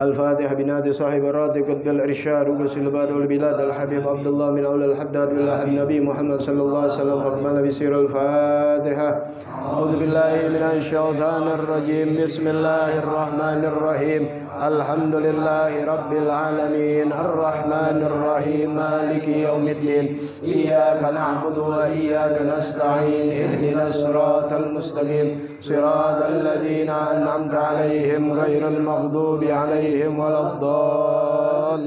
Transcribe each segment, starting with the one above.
الفاتحة بنادي صاحب الراد قد الإرشاد وقص البلاد والبلاد الحبيب عبد الله من أولى الحداد بالله النبي محمد صلى الله عليه وسلم أكمل بسير الفاتحة. أعوذ بالله من الشيطان الرجيم. بسم الله الرحمن الرحيم. الحمد لله رب العالمين الرحمن الرحيم مالك يوم الدين إياك نعبد وإياك نستعين اهدنا الصراط المستقيم صراط الذين أنعمت عليهم غير المغضوب عليهم ولا الضالين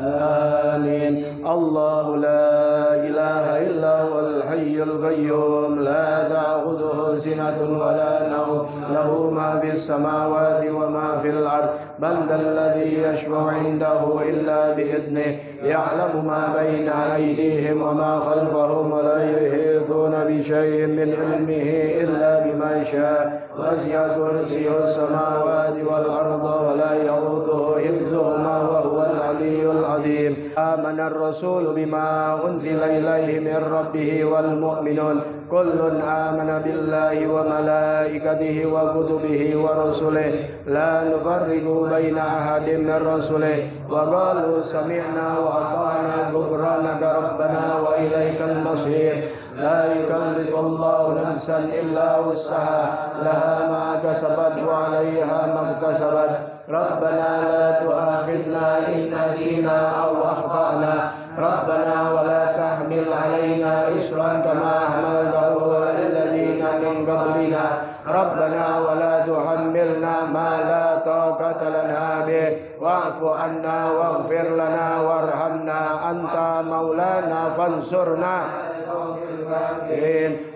آمين. الله لا إله إلا هو الحي القيوم لا تأخذه سنة ولا نوم له ما في السماوات وما في الأرض من ذا الذي يشفع عنده إلا بإذنه يعلم ما بين أيديهم وما خلفهم ولا يحيطون بشيء من علمه إلا بما شاء وسع كرسيه السماوات والأرض ولا يؤوده حفظهما وهو العلي العظيم. آمن الرسول بما أنزل إليه من ربه والمؤمنون كل آمن بالله وملائكته وكتبه ورسله لا نفرق بين أحد من رسله وقالوا سمعنا وأطعنا غفرانك ربنا وإليك المصير. لا يكلف الله نفسا إلا وسعها لها ما كسبت وعليها ما اكتسبت. ربنا لا تؤاخذنا إن نسينا أو أخطأنا ربنا ولا تحمل علينا إصرا كما حملته على الذين من قبلنا ربنا ولا تحملنا ما لا طاقة لنا به واعف عنا واغفر لنا وارحمنا أنت مولانا فانصرنا.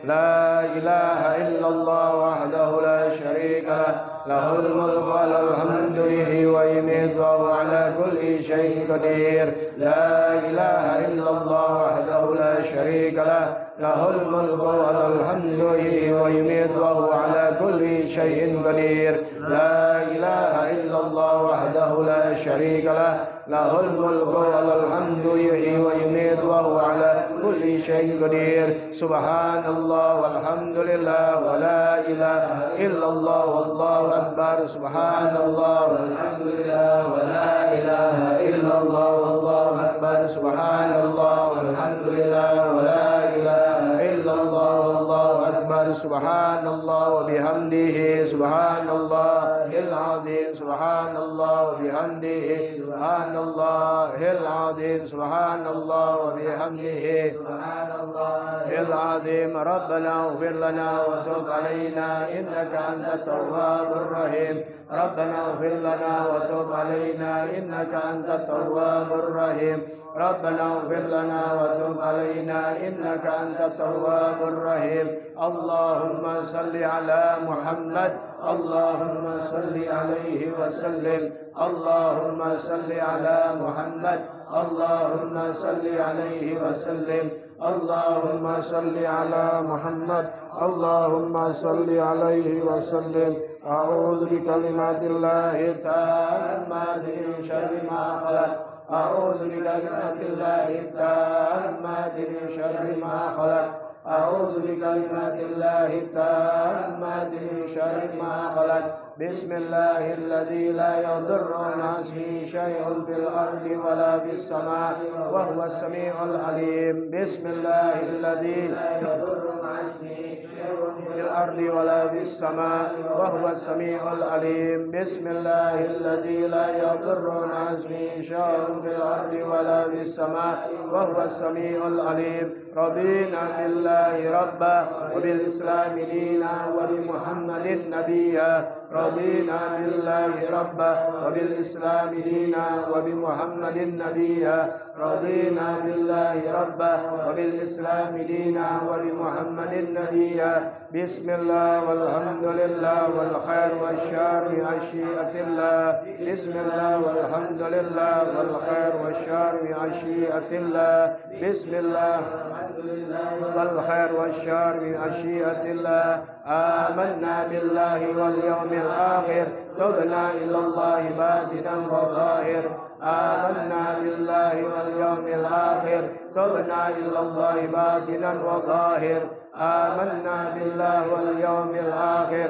لا إله إلا الله وحده لا شريك له له الملك وله الحمد يحيي ويميت وهو على كل شيء قدير. لا إله إلا الله وحده لا شريك له له الملك وله الحمد يحيي ويميت وهو على كل شيء قدير. لا إله إلا الله وحده لا شريك له له الملك وله الحمد يحيي ويميت وهو على كل شيء قدير. سبحان الله والحمد لله ولا إله إلا الله والله أكبر. سبحان الله والحمد لله ولا إله إلا الله والله أكبر. سبحان الله والحمد لله ولا إله إلا الله والله أكبر. سبحان الله وبحمده سبحان الله العظيم. سبحان الله وبحمده سبحان الله العظيم. سبحان الله وبحمده سبحان الله العظيم. ربنا اغفر لنا وتب علينا إنك أنت التواب الرحيم. ربنا اغفر لنا وتب علينا إنك أنت التواب الرحيم. ربنا اغفر لنا وتب علينا إنك أنت التواب الرحيم. اللهم صل على محمد اللهم صل عليه وسلم. اللهم صل على محمد اللهم صل عليه وسلم. اللهم صل على محمد اللهم صل عليه وسلم. أعوذ بكلمات الله التامات من شر ما خلق. أعوذ بكلمات الله التامات من شر ما خلق. أعوذ بكلمات الله التامات من شر ما خلق. بسم الله الذي لا يضر مع اسمه شيء في الأرض ولا في السماء وهو السميع العليم. بسم الله الذي لا يضر مع اسمه شيء في الأرض ولا في السماء وهو السميع العليم. بسم الله الذي لا يضر مع اسمه شيء في الأرض ولا في السماء وهو السميع العليم. رضينا بالله ربا وبالإسلام دينا وبمحمد نبيا. رضينا بالله ربا وبالإسلام دينا وبمحمد نبيا. رضينا بالله ربا وبالإسلام دينا وبمحمد نبيا. بسم الله والحمد لله والخير والشر بمشيئة الله. بسم الله والحمد لله والخير والشر بمشيئة الله. بسم الله والخير والشر بمشيئة الله. آمنا بالله واليوم الآخر تبنا إلى الله باطنا وظاهر. آمنا بالله واليوم الآخر تبنا إلى الله باطنا وظاهر. آمنا بالله واليوم الآخر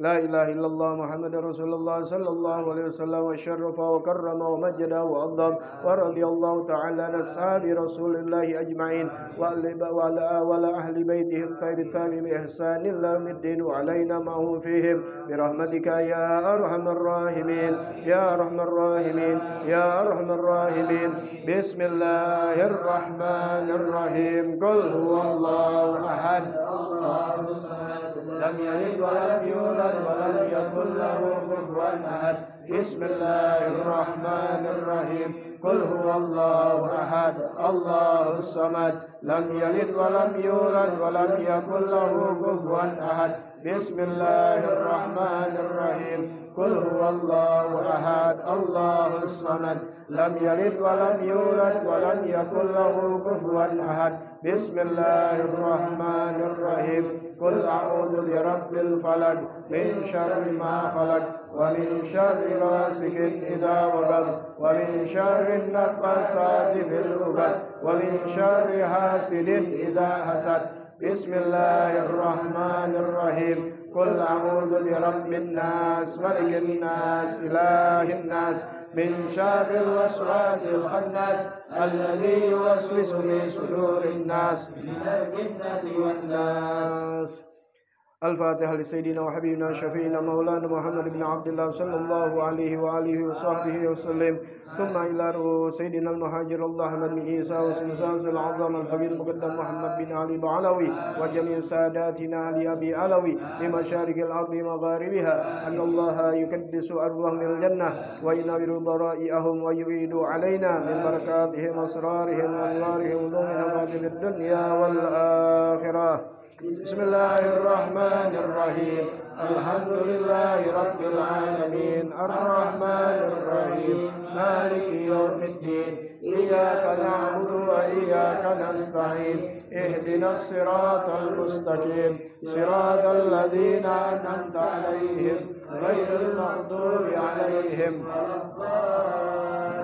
لا إله إلا الله محمد رسول الله صلى الله عليه وسلم وشرف وكرم ومجد وعظم ورضي الله تعالى عن أصحاب رسول الله أجمعين وعلى أهل بيته الطيب التابعين بإحسان إلى يوم الدين وعلينا ما هو فيهم برحمتك يا أرحم الراحمين يا أرحم الراحمين يا أرحم الراحمين. بسم الله الرحمن الرحيم. قل هو الله أحد الله الصمد لم يلد ولم يولد ولم يكن له كفوا أحد. بسم الله الرحمن الرحيم. قل هو الله أحد الله الصمد لم يلد ولم يولد ولم يكن له كفوا أحد. بسم الله الرحمن الرحيم. قل هو الله أحد الله الصمد لم يلد ولم يولد ولم يكن له كفوا أحد. بسم الله الرحمن الرحيم. قل أعوذ برب الفلق من شر ما خلق ومن شر غاسق إذا وقب ومن شر النفاثات في العقد ومن شر حاسد إذا حسد. بسم الله الرحمن الرحيم. قل أعوذ برب الناس ملك الناس إله الناس من شر الوسواس الخناس الذي يوسوس في صدور الناس من الجنة والناس. الفاتحة لسيدنا وحبيبنا شفينا مولانا محمد بن عبد الله صلى الله عليه وآله وصحبه وسلم. ثم إلى سيدنا المهاجر الله أحمد بن عيسى وسنساس العظام الخبير المقدم محمد بن علي بعلوي وجميع ساداتنا علي أبي علوي بمشارق الأرض مغاربها أن الله يقدس أرواحهم من الجنة وينور ضرائعهم ويعيد علينا من بركاتهم أسرارهم وأنوارهم ضمن في الدنيا والآخرة. بسم الله الرحمن الرحيم. الحمد لله رب العالمين الرحمن الرحيم مالك يوم الدين إياك نعبد وإياك نستعين اهدنا الصراط المستقيم صراط الذين أنعمت عليهم غير المغضوب عليهم ولا الضالين.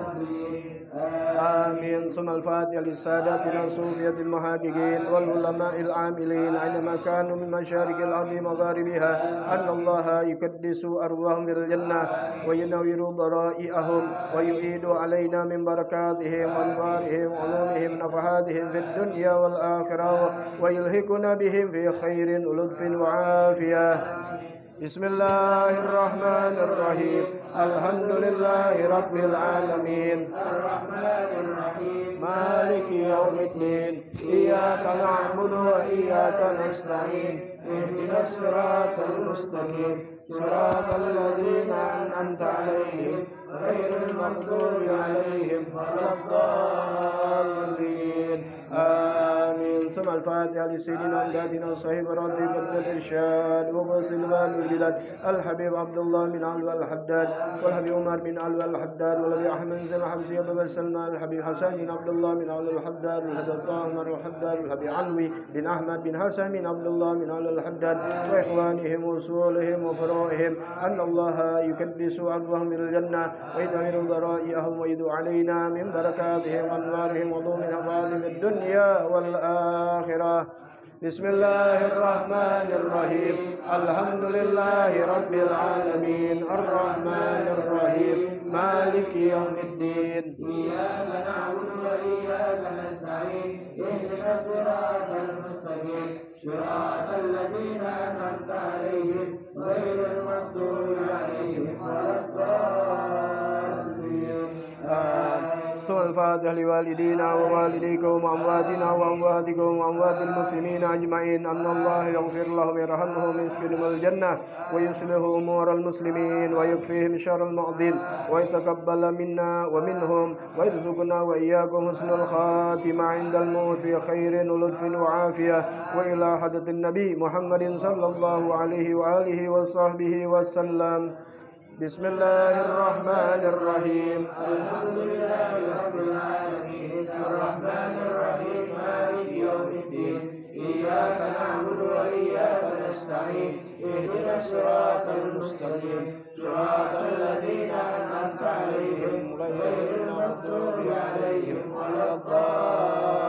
آمين. ثم الفاتحة للساداتنا الصوفية المحققين والعلماء العاملين أينما كانوا من مشارق الأرض مغاربها أن الله يقدس أرواحهم في الجنة وينور ضرائعهم ويعيد علينا من بركاتهم وأنوارهم وعلومهم نفحاتهم في الدنيا والآخرة ويلحقنا بهم في خير ولطف وعافية. بسم الله الرحمن الرحيم. الحمد لله رب العالمين الرحمن الرحيم مالك يوم الدين إياك نعبد وإياك نستعين اهدنا الصراط المستقيم صراط الذين أنعمت عليهم غير المغضوب عليهم ولا الضالين. آمين. ثم الفاتحة لسيدنا أمدادنا صاحب الرضي الإرشاد وبصل البلاد الحبيب عبد الله بن علوى الحداد والحبيب عمر بن علوى الحداد والحبيب أحمد بن الحبسي أبو سلمان الحبيب حسن بن عبد الله بن علوى الحداد والحبيب طاهر الحداد والحبيب علوي بن أحمد بن حسن بن عبد الله بن علوى الحداد وإخوانهم وصولهم وفروعهم أن الله يقدس أرواحهم من الجنة ويدعر ضرائعهم ويدعو علينا من بركاتهم وأنوارهم وضوء من أفعالهم الدنيا والآخرة. بسم الله الرحمن الرحيم. الحمد لله رب العالمين الرحمن الرحيم مالك يوم الدين إياك نعبد وإياك نستعين اهدنا الصراط المستقيم صراط الذين أنعمت عليهم غير المغضوب عليهم ولا الضالين. ثم الفاتحة لوالدينا ووالديكم وأمواتنا وأمواتكم وأموات المسلمين أجمعين أن الله يغفر لهم ويرحمهم ويسكنهم الجنة ويصلح أمور المسلمين ويكفيهم شر المعضين ويتقبل منا ومنهم ويرزقنا وإياكم حسن الخاتمة عند الموت في خير ولطف وعافية وإلى حضرة النبي محمد صلى الله عليه وآله وصحبه وسلم. بسم الله الرحمن الرحيم. الحمد لله رب العالمين الرحمن الرحيم مالك يوم الدين إياك نعبد وإياك نستعين اهدنا الصراط المستقيم صراط الذين أنعمت عليهم غير المغضوب عليهم ولا الضالين.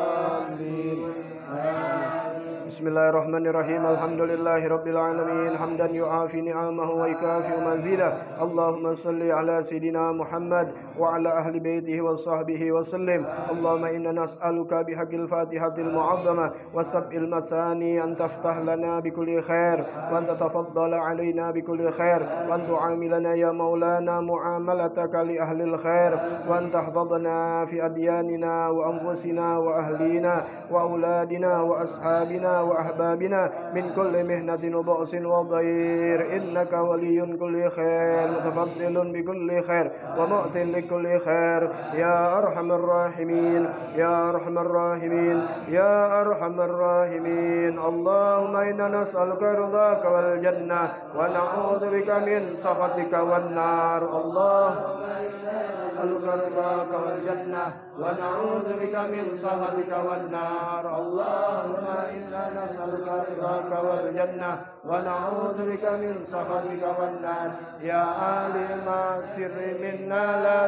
Bismillahirrahmanirrahim. Alhamdulillahirabbil alamin. Hamdan yu'afi ni'amahu wa yukafi mazidah. Allahumma salli ala sayidina Muhammad wa ala ahli baitihi wa sahbihi wa sallim. Allahumma inna nas'aluka bihaqqil Fatihatil mu'azzamah wa sab'il masani an taftah lana bikulli khair wa an tatafaddala alaina bikulli khair wa an tu'amilana ya maulana mu'amalataka li ahlil khair wa an tahfadhana fi adyanina wa anfusina wa ahlina wa auladina wa ashabina wa ahbabina min kulli mihnatin wa ba'sin wa dhair innaka waliyyun kulli khair mutafaddilun bi kulli khair wa mu'tin li kulli khair ya arhamar rahimin ya arhamar rahimin ya arhamar rahimin. Allahumma inna nas'aluka ridhaka wal jannah wa na'udzu bika min sakhatika wan nar. Allahumma inna nas'aluka ridhaka wal jannah wa na'udzu bika min sakhatika wan nar. Allahumma inna nas'aluka ridhaka wal jannah wa na'udzu bika min sakhatika wan nar. Ya alima sirri minna la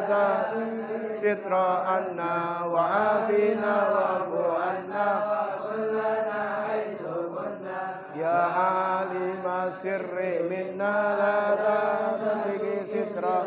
sitra anna wa afina wa afu anna wa kullana haitsu kunna. Ya alima sirri minna la sitra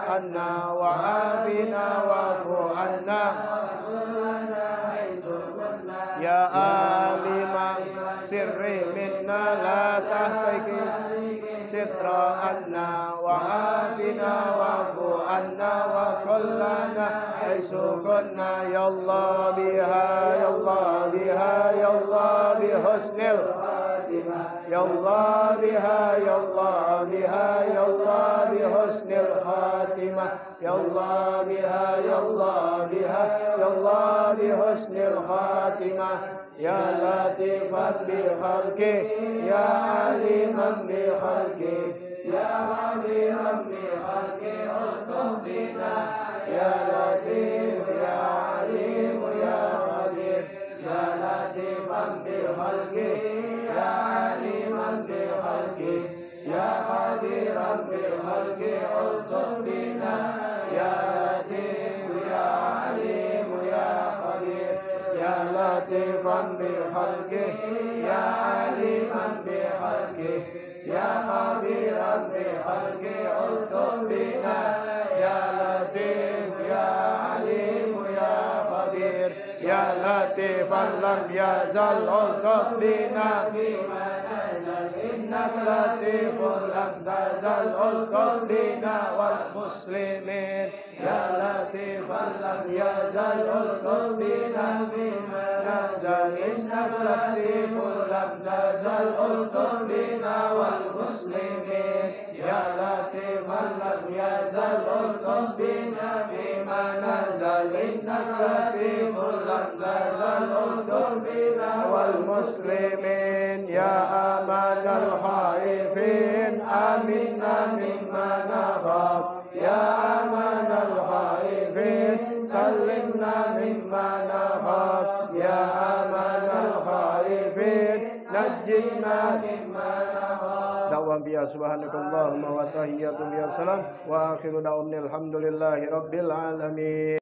anna wa afina wa afu anna wa kullana haitsu kunna. Ya alima sirri minna la tahtaiki sitra anna wa afina wa afu anna wa kullana haitsu kunna. Ya Allah biha ya Allah biha ya Allah bihusnil khatimah. Ya Allah biha ya Allah biha ya Allah bihusnil khatimah. Ya Allah biha ya Allah biha ya Allah bihusnil khatimah. Ya latifan bi khalqi ya aliman bi khalqi ya aliman bi khalqi utub bina. Ya latif ya alim ya qadir ya latifan bi khalqi ya aliman bi khalqi ya qadiran bi khalqi utub bina. Ya latif ya alim ya qadir ya latifan bi khalqi ya aliman bi khalqi ya qadiran bi khalqi utub bina. Ya latif ya alim ya qadir ya latifan lam yazal utub bina bima nazal innaka latifun lam tazal utub bina wal muslimin. Ya latifan lam yazal utub bina bima nazal innaka latifun lam tazal utub bina wal muslimin. Ya latifan lam yazal utub bina bima nazal innaka latifun lam tazal utub bina wal muslimin. Ya amanal khaifin aminna mimma nakhaf. Ya amanal khaifin sallimna mimma nakhaf. Ya amanal khaifin najjina mimma nakhaf. Da'wan biya subhanakallahumma wa tahiyyatu biya salam wa akhiru da'wamni alhamdulillahi rabbil alamin.